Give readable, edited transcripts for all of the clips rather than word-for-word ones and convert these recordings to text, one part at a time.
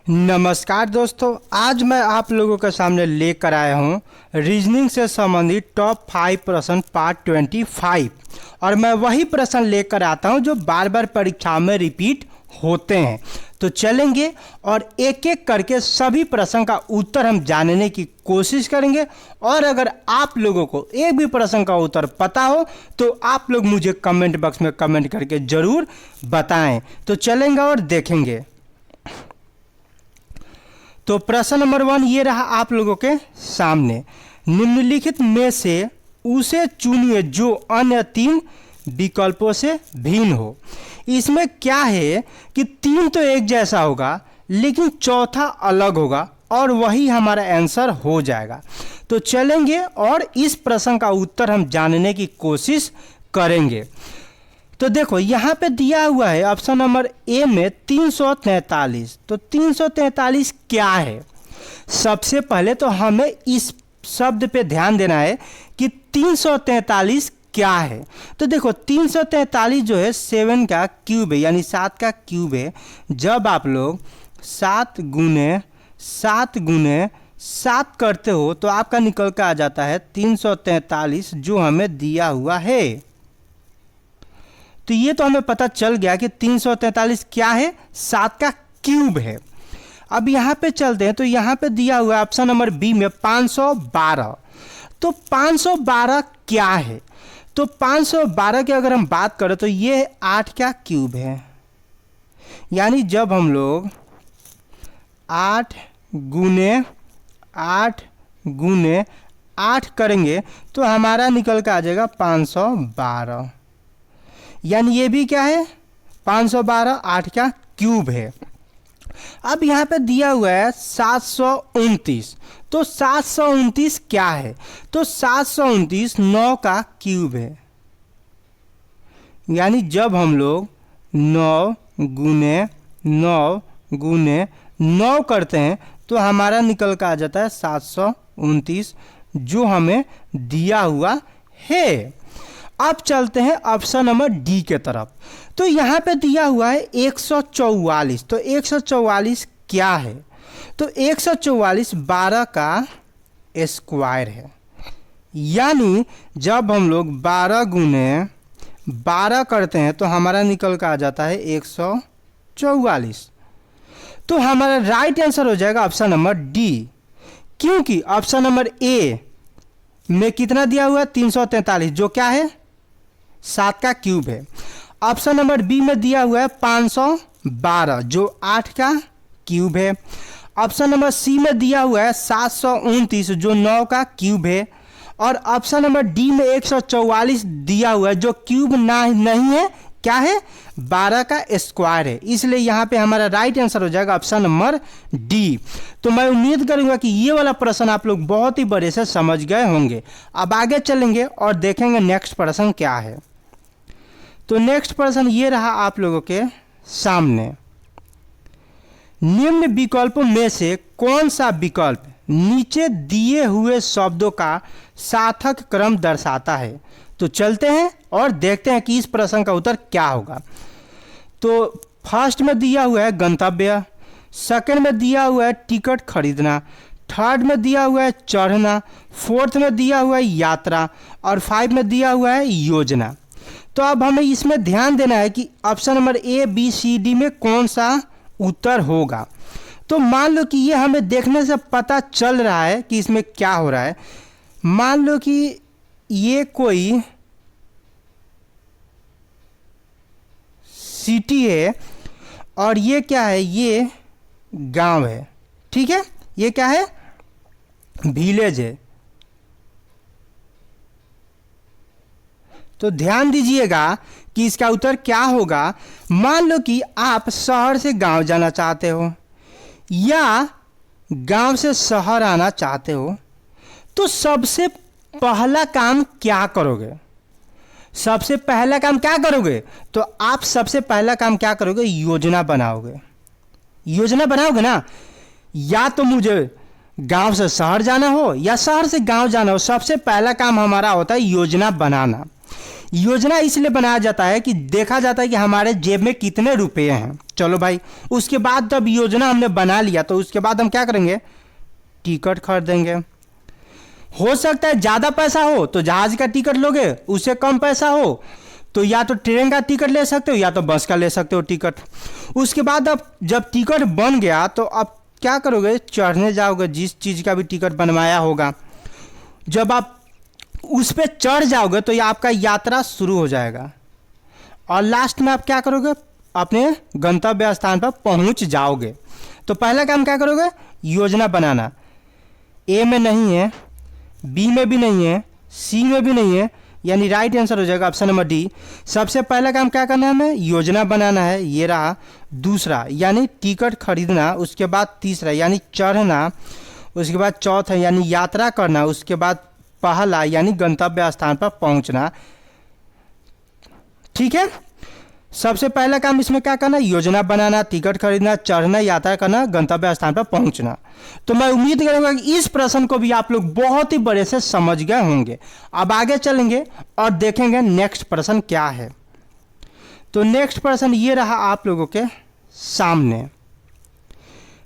नमस्कार दोस्तों, आज मैं आप लोगों के सामने लेकर आया हूँ रीजनिंग से संबंधित टॉप 5 प्रश्न पार्ट 25। और मैं वही प्रश्न लेकर आता हूँ जो बार बार परीक्षा में रिपीट होते हैं। तो चलेंगे और एक एक करके सभी प्रश्न का उत्तर हम जानने की कोशिश करेंगे। और अगर आप लोगों को एक भी प्रश्न का उत्तर पता हो तो आप लोग मुझे कमेंट बॉक्स में कमेंट करके ज़रूर बताएं। तो चलेंगे और देखेंगे। तो प्रश्न नंबर 1 ये रहा आप लोगों के सामने। निम्नलिखित में से उसे चुनिए जो अन्य 3 विकल्पों से भिन्न हो। इसमें क्या है कि 3 तो एक जैसा होगा लेकिन चौथा अलग होगा और वही हमारा आंसर हो जाएगा। तो चलेंगे और इस प्रश्न का उत्तर हम जानने की कोशिश करेंगे। तो देखो यहाँ पे दिया हुआ है ऑप्शन नंबर ए में 343। तो 343 क्या है? सबसे पहले तो हमें इस शब्द पे ध्यान देना है कि 343 क्या है। तो देखो 343 जो है 7 का क्यूब है, यानी 7 का क्यूब है। जब आप लोग 7 गुने 7 करते हो तो आपका निकल कर आ जाता है 343 जो हमें दिया हुआ है। तो ये तो हमें पता चल गया कि 343 क्या है, 7 का क्यूब है। अब यहाँ पे चलते हैं। तो यहाँ पे दिया हुआ है ऑप्शन नंबर बी में 512। तो 512 क्या है? तो 512 की अगर हम बात करें तो ये 8 का क्यूब है। यानी जब हम लोग 8 गुने 8 करेंगे तो हमारा निकल कर आ जाएगा 512। यानी ये भी क्या है, 512 8 का क्यूब है। अब यहाँ पे दिया हुआ है 729। तो 729 क्या है? तो 729 9 का क्यूब है। यानी जब हम लोग 9 गुने 9 करते हैं तो हमारा निकल कर आ जाता है 729 जो हमें दिया हुआ है। अब चलते हैं ऑप्शन नंबर डी के तरफ। तो यहाँ पे दिया हुआ है 144। तो 144 क्या है? तो 144 12 का स्क्वायर है। यानी जब हम लोग 12 गुने 12 करते हैं तो हमारा निकल कर आ जाता है 144। तो हमारा राइट आंसर हो जाएगा ऑप्शन नंबर डी, क्योंकि ऑप्शन नंबर ए में कितना दिया हुआ है 343 जो क्या है 7 का क्यूब है। ऑप्शन नंबर बी में दिया हुआ है 512 जो 8 का क्यूब है। ऑप्शन नंबर सी में दिया हुआ है 729 जो 9 का क्यूब है। और ऑप्शन नंबर डी में 144 दिया हुआ है जो क्यूब नहीं है, क्या है 12 का स्क्वायर है। इसलिए यहाँ पे हमारा राइट आंसर हो जाएगा ऑप्शन नंबर डी। तो मैं उम्मीद करूँगा कि ये वाला प्रश्न आप लोग बहुत ही बड़े से समझ गए होंगे। अब आगे चलेंगे और देखेंगे नेक्स्ट प्रश्न क्या है। तो नेक्स्ट प्रश्न ये रहा आप लोगों के सामने। निम्न विकल्पों में से कौन सा विकल्प नीचे दिए हुए शब्दों का सार्थक क्रम दर्शाता है? तो चलते हैं और देखते हैं कि इस प्रश्न का उत्तर क्या होगा। तो फर्स्ट में दिया हुआ है गंतव्य, सेकंड में दिया हुआ है टिकट खरीदना, थर्ड में दिया हुआ है चढ़ना, फोर्थ में दिया हुआ है यात्रा और 5 में दिया हुआ है योजना। तो अब हमें इसमें ध्यान देना है कि option number A B C D में कौन सा उत्तर होगा। तो मान लो कि ये हमें देखने से पता चल रहा है कि इसमें क्या हो रहा है। मान लो कि ये कोई सिटी है और ये क्या है, ये गांव है। ठीक है, ये क्या है, विलेज है। तो ध्यान दीजिएगा कि इसका उत्तर क्या होगा। मान लो कि आप शहर से गांव जाना चाहते हो या गांव से शहर आना चाहते हो, तो सबसे पहला काम क्या करोगे? सबसे पहला काम क्या करोगे? तो आप सबसे पहला काम क्या करोगे? योजना बनाओगे। योजना बनाओगे ना, या तो मुझे गांव से शहर जाना हो या शहर से गांव जाना हो, सबसे पहला काम हमारा होता है योजना बनाना। योजना इसलिए बनाया जाता है कि देखा जाता है कि हमारे जेब में कितने रुपए हैं। चलो भाई, उसके बाद जब योजना हमने बना लिया तो उसके बाद हम क्या करेंगे, टिकट खरीदेंगे। हो सकता है ज़्यादा पैसा हो तो जहाज का टिकट लोगे, उससे कम पैसा हो तो या तो ट्रेन का टिकट ले सकते हो या तो बस का ले सकते हो टिकट। उसके बाद अब जब टिकट बन गया तो अब क्या करोगे, चढ़ने जाओगे जिस चीज़ का भी टिकट बनवाया होगा। जब आप उस पर चढ़ जाओगे तो ये आपका यात्रा शुरू हो जाएगा और लास्ट में आप क्या करोगे, अपने गंतव्य स्थान पर पहुंच जाओगे। तो पहला काम क्या करोगे, योजना बनाना। ए में नहीं है, बी में भी नहीं है, सी में भी नहीं है, यानी राइट आंसर हो जाएगा ऑप्शन नंबर डी। सबसे पहला काम क्या करना है, हमें योजना बनाना है, ये रहा। दूसरा यानी टिकट खरीदना, उसके बाद तीसरा यानी चढ़ना, उसके बाद चौथा यानी यात्रा करना, उसके बाद पहला यानी गंतव्य स्थान पर पहुंचना। ठीक है, सबसे पहला काम इसमें क्या करना, योजना बनाना, टिकट खरीदना, चढ़ना, यात्रा करना, गंतव्य स्थान पर पहुंचना। तो मैं उम्मीद करूंगा कि इस प्रश्न को भी आप लोग बहुत ही बड़े से समझ गए होंगे। अब आगे चलेंगे और देखेंगे नेक्स्ट प्रश्न क्या है। तो नेक्स्ट प्रश्न ये रहा आप लोगों के सामने।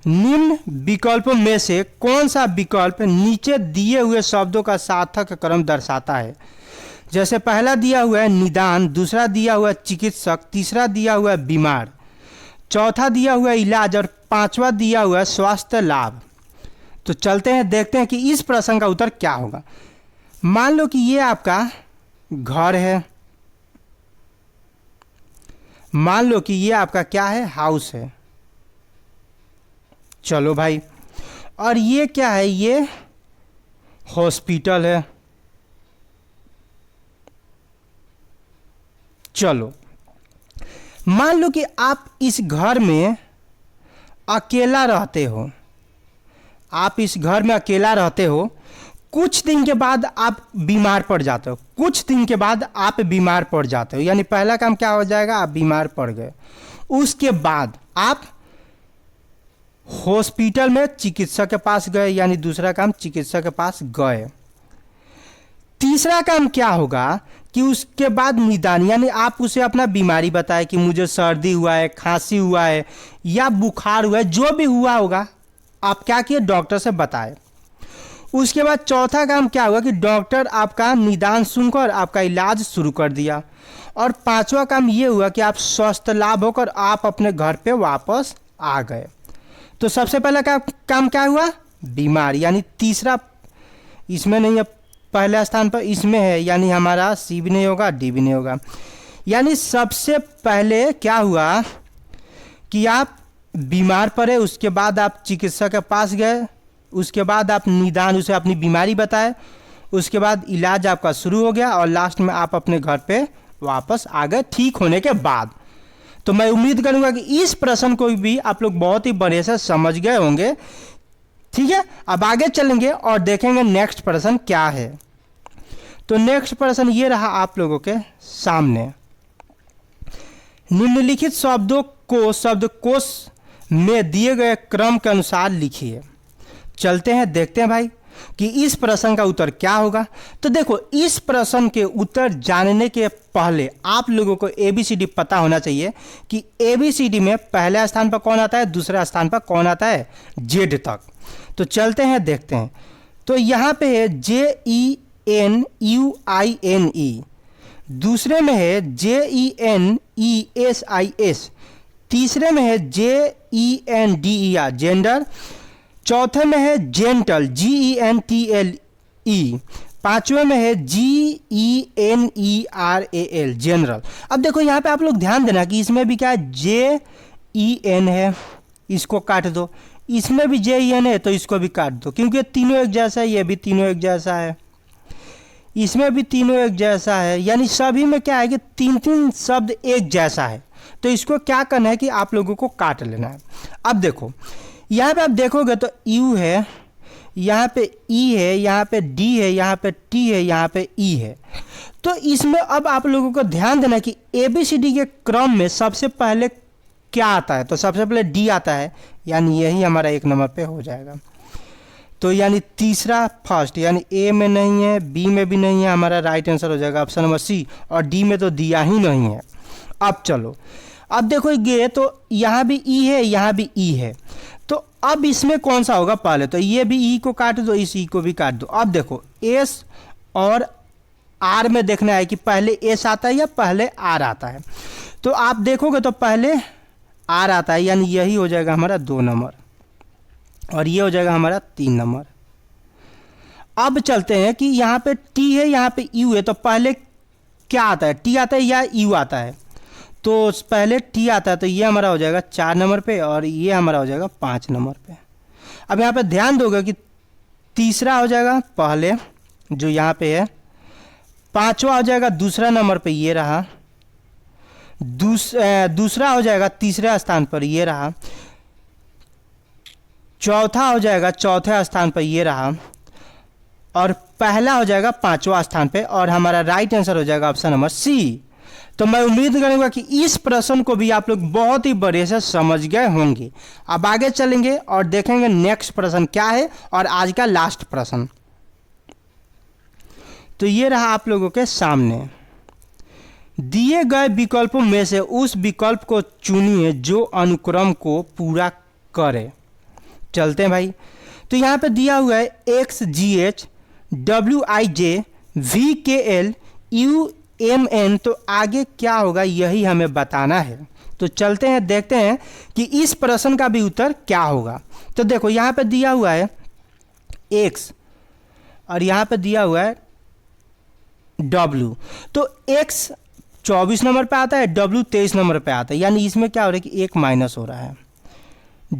निम्न विकल्पों में से कौन सा विकल्प नीचे दिए हुए शब्दों का सार्थक क्रम दर्शाता है। जैसे पहला दिया हुआ है निदान, दूसरा दिया हुआ है चिकित्सक, तीसरा दिया हुआ है बीमार, चौथा दिया हुआ है इलाज और पांचवा दिया हुआ है स्वास्थ्य लाभ। तो चलते हैं देखते हैं कि इस प्रश्न का उत्तर क्या होगा। मान लो कि ये आपका घर है, मान लो कि ये आपका क्या है, हाउस है। चलो भाई, और ये क्या है, ये हॉस्पिटल है। चलो मान लो कि आप इस घर में अकेला रहते हो, आप इस घर में अकेला रहते हो। कुछ दिन के बाद आप बीमार पड़ जाते हो, कुछ दिन के बाद आप बीमार पड़ जाते हो, यानी पहला काम क्या हो जाएगा, आप बीमार पड़ गए। उसके बाद आप हॉस्पिटल में चिकित्सक के पास गए, यानी दूसरा काम चिकित्सक के पास गए। तीसरा काम क्या होगा कि उसके बाद निदान, यानी आप उसे अपना बीमारी बताए कि मुझे सर्दी हुआ है, खांसी हुआ है या बुखार हुआ है, जो भी हुआ होगा आप क्या किए, डॉक्टर से बताए। उसके बाद चौथा काम क्या हुआ कि डॉक्टर आपका निदान सुनकर आपका इलाज शुरू कर दिया। और पांचवा काम ये हुआ कि आप स्वस्थ लाभ होकर आप अपने घर पे वापस आ गए। तो सबसे पहला काम क्या हुआ, बीमार, यानी तीसरा इसमें नहीं है, पहले स्थान पर इसमें है, यानी हमारा सी भी नहीं होगा, डी भी नहीं होगा। यानी सबसे पहले क्या हुआ कि आप बीमार पड़े, उसके बाद आप चिकित्सक के पास गए, उसके बाद आप निदान, उसे अपनी बीमारी बताए, उसके बाद इलाज आपका शुरू हो गया और लास्ट में आप अपने घर पे वापस आ गए ठीक होने के बाद। तो मैं उम्मीद करूंगा कि इस प्रश्न को भी आप लोग बहुत ही बढ़िया से समझ गए होंगे। ठीक है, अब आगे चलेंगे और देखेंगे नेक्स्ट प्रश्न क्या है। तो नेक्स्ट प्रश्न ये रहा आप लोगों के सामने। निम्नलिखित शब्दों को शब्दकोश में दिए गए क्रम के अनुसार लिखिए। चलते हैं देखते हैं भाई कि इस प्रश्न का उत्तर क्या होगा। तो देखो, इस प्रश्न के उत्तर जानने के पहले आप लोगों को ABCD पता होना चाहिए कि ABCD में पहले स्थान पर कौन आता है, दूसरे स्थान पर कौन आता है, Z तक। तो चलते हैं देखते हैं। तो यहाँ पे है JENUINE, दूसरे में है JENESIS, तीसरे में है JENDER जेंडर, चौथे में है जेंटल GENTLE, पांचवें में है GENERAL जनरल। अब देखो यहाँ पे आप लोग ध्यान देना कि इसमें भी क्या है, JEN है, इसको काट दो, इसमें भी JEN है तो इसको भी काट दो, क्योंकि ये तीनों एक जैसा है, ये भी तीनों एक जैसा है, इसमें भी तीनों एक जैसा है, यानी सभी में क्या है कि तीन तीन शब्द एक जैसा है। तो इसको क्या करना है कि आप लोगों को काट लेना है। अब देखो यहाँ पे आप देखोगे तो U है, यहाँ पे E है, यहाँ पे D है, यहाँ पे T है, यहाँ पे E है। तो इसमें अब आप लोगों को ध्यान देना कि ABCD के क्रम में सबसे पहले क्या आता है। तो सबसे पहले D आता है, यानी यही हमारा 1 नंबर पे हो जाएगा। तो यानी तीसरा फर्स्ट, यानी ए में नहीं है, बी में भी नहीं है, हमारा राइट आंसर हो जाएगा ऑप्शन नंबर सी। और डी में तो दिया ही नहीं है। अब चलो, अब देखो ये तो यहाँ भी ई है, यहाँ भी ई है, तो अब इसमें कौन सा होगा पहले, तो ये भी ई को काट दो, इस ई को भी काट दो। अब देखो एस और आर में देखना है कि पहले एस आता है या पहले आर आता है। तो आप देखोगे तो पहले आर आता है, यानी यही हो जाएगा हमारा 2 नंबर और ये हो जाएगा हमारा 3 नंबर। अब चलते हैं कि यहाँ पे टी है, यहाँ पे यू है, तो पहले क्या आता है, टी आता है या यू आता है, तो पहले टी आता है, तो ये हमारा हो जाएगा 4 नंबर पे और ये हमारा हो जाएगा 5 नंबर पे। अब यहाँ पे ध्यान दोगे कि तीसरा हो जाएगा पहले जो यहाँ पे है, पांचवा हो जाएगा दूसरा नंबर पे ये रहा, दूसरा हो जाएगा तीसरे स्थान पर ये रहा, चौथा हो जाएगा चौथे स्थान पर ये रहा और पहला हो जाएगा 5वां स्थान पे और हमारा राइट आंसर हो जाएगा ऑप्शन नंबर सी। तो मैं उम्मीद करूंगा कि इस प्रश्न को भी आप लोग बहुत ही बढ़िया से समझ गए होंगे। अब आगे चलेंगे और देखेंगे नेक्स्ट प्रश्न क्या है और आज का लास्ट प्रश्न। तो ये रहा आप लोगों के सामने, दिए गए विकल्पों में से उस विकल्प को चुनिए जो अनुक्रम को पूरा करे। चलते हैं भाई, तो यहाँ पे दिया हुआ है XGH WIJ VKL UMN, तो आगे क्या होगा यही हमें बताना है। तो चलते हैं देखते हैं कि इस प्रश्न का भी उत्तर क्या होगा। तो देखो यहाँ पे दिया हुआ है X और यहाँ पे दिया हुआ है W, तो X 24 नंबर पे आता है, W 23 नंबर पे आता है, यानी इसमें क्या हो रहा है कि एक माइनस हो रहा है।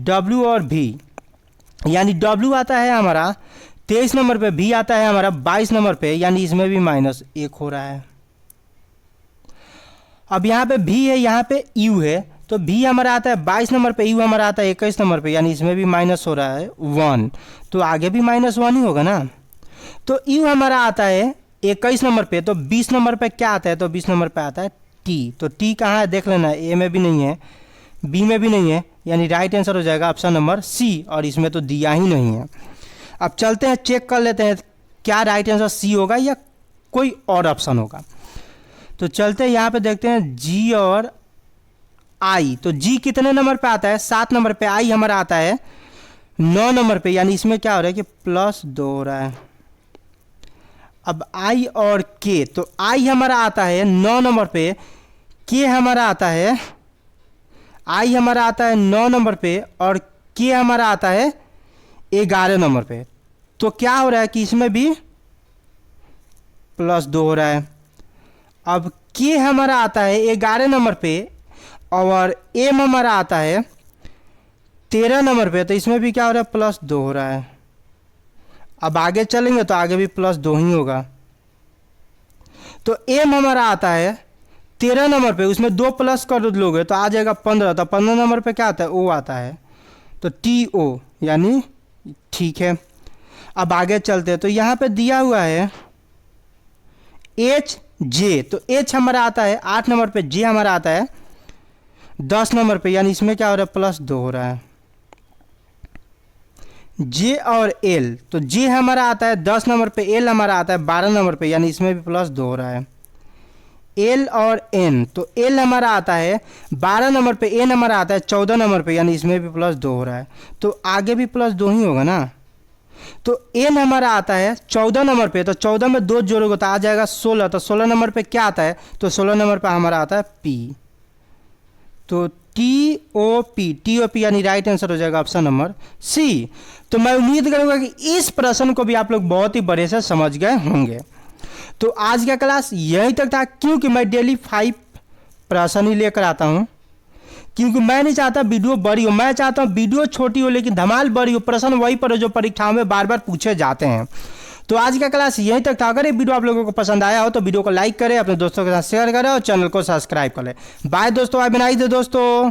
W और V, यानी W आता है हमारा 23 नंबर पे, V आता है हमारा 22 नंबर पे, यानी इसमें भी माइनस 1 हो रहा है। अब यहाँ पे V है, यहाँ पे U है, तो V हमारा आता है 22 नंबर पे, U हमारा आता है 21 नंबर पे, यानी इसमें भी माइनस हो रहा है 1, तो आगे भी -1 ही होगा ना। तो U हमारा आता है 21 नंबर पे, तो 20 नंबर पे क्या आता है, तो 20 नंबर पे आता है T, तो T कहाँ है देख लेना, A में भी नहीं है, B में भी नहीं है, यानी राइट आंसर हो जाएगा ऑप्शन नंबर C, और इसमें तो दिया ही नहीं है। अब चलते हैं चेक कर लेते हैं क्या राइट आंसर C होगा या कोई और ऑप्शन होगा। तो चलते हैं यहाँ पे देखते हैं G और I, तो G कितने नंबर पे आता है, 7 नंबर पे, I हमारा आता है 9 नंबर पे, यानी इसमें क्या हो रहा है कि +2 हो रहा है। अब I और K, तो I हमारा आता है 9 नंबर पे, K हमारा आता है, I हमारा आता है 9 नंबर पे और K हमारा आता है 11 नंबर पे, तो क्या हो रहा है कि इसमें भी +2 हो रहा है। अब K हमारा आता है 11 नंबर पे और M हमारा आता है 13 नंबर पे, तो इसमें भी क्या हो रहा है +2 हो रहा है। अब आगे चलेंगे तो आगे भी +2 ही होगा। तो M हमारा आता है 13 नंबर पे, उसमें 2 प्लस कर लोगे तो आ जाएगा 15, तो 15 नंबर पे क्या आता है, O आता है, तो TO, यानी ठीक है। अब आगे चलते हैं, तो यहाँ पे दिया हुआ है HJ, तो H हमारा आता है 8 नंबर पे, J हमारा आता है 10 नंबर पे, यानी इसमें क्या हो रहा है +2 हो रहा है। J और L, तो J हमारा आता है 10 नंबर पे, L हमारा आता है 12 नंबर पे, यानी इसमें भी +2 हो रहा है। L और N, तो L हमारा आता है 12 नंबर पे, N हमारा आता है 14 नंबर पे, यानी इसमें भी +2 हो रहा है, तो आगे भी +2 ही होगा ना। तो N हमारा आता है 14 नंबर पे, तो 14 में 2 जोड़ोगे तो आ जाएगा 16, तो 16 नंबर पे क्या आता है, तो 16 नंबर पे हमारा आता है P, तो TOP यानी राइट आंसर हो जाएगा ऑप्शन नंबर C। तो मैं उम्मीद करूंगा कि इस प्रश्न को भी आप लोग बहुत ही बढ़िया से समझ गए होंगे। तो आज का क्लास यहीं तक था, क्योंकि मैं डेली 5 प्रश्न ही लेकर आता हूं, क्योंकि मैं नहीं चाहता वीडियो बड़ी हो, मैं चाहता हूं वीडियो छोटी हो लेकिन धमाल बड़ी हो, प्रश्न वही पर हो जो परीक्षाओं में बार बार पूछे जाते हैं। तो आज का क्लास यहीं तक था। अगर ये वीडियो आप लोगों को पसंद आया हो तो वीडियो को लाइक करें, अपने दोस्तों के साथ शेयर करें और चैनल को सब्सक्राइब करें। बाय दोस्तों, बाय बनाइए दोस्तों।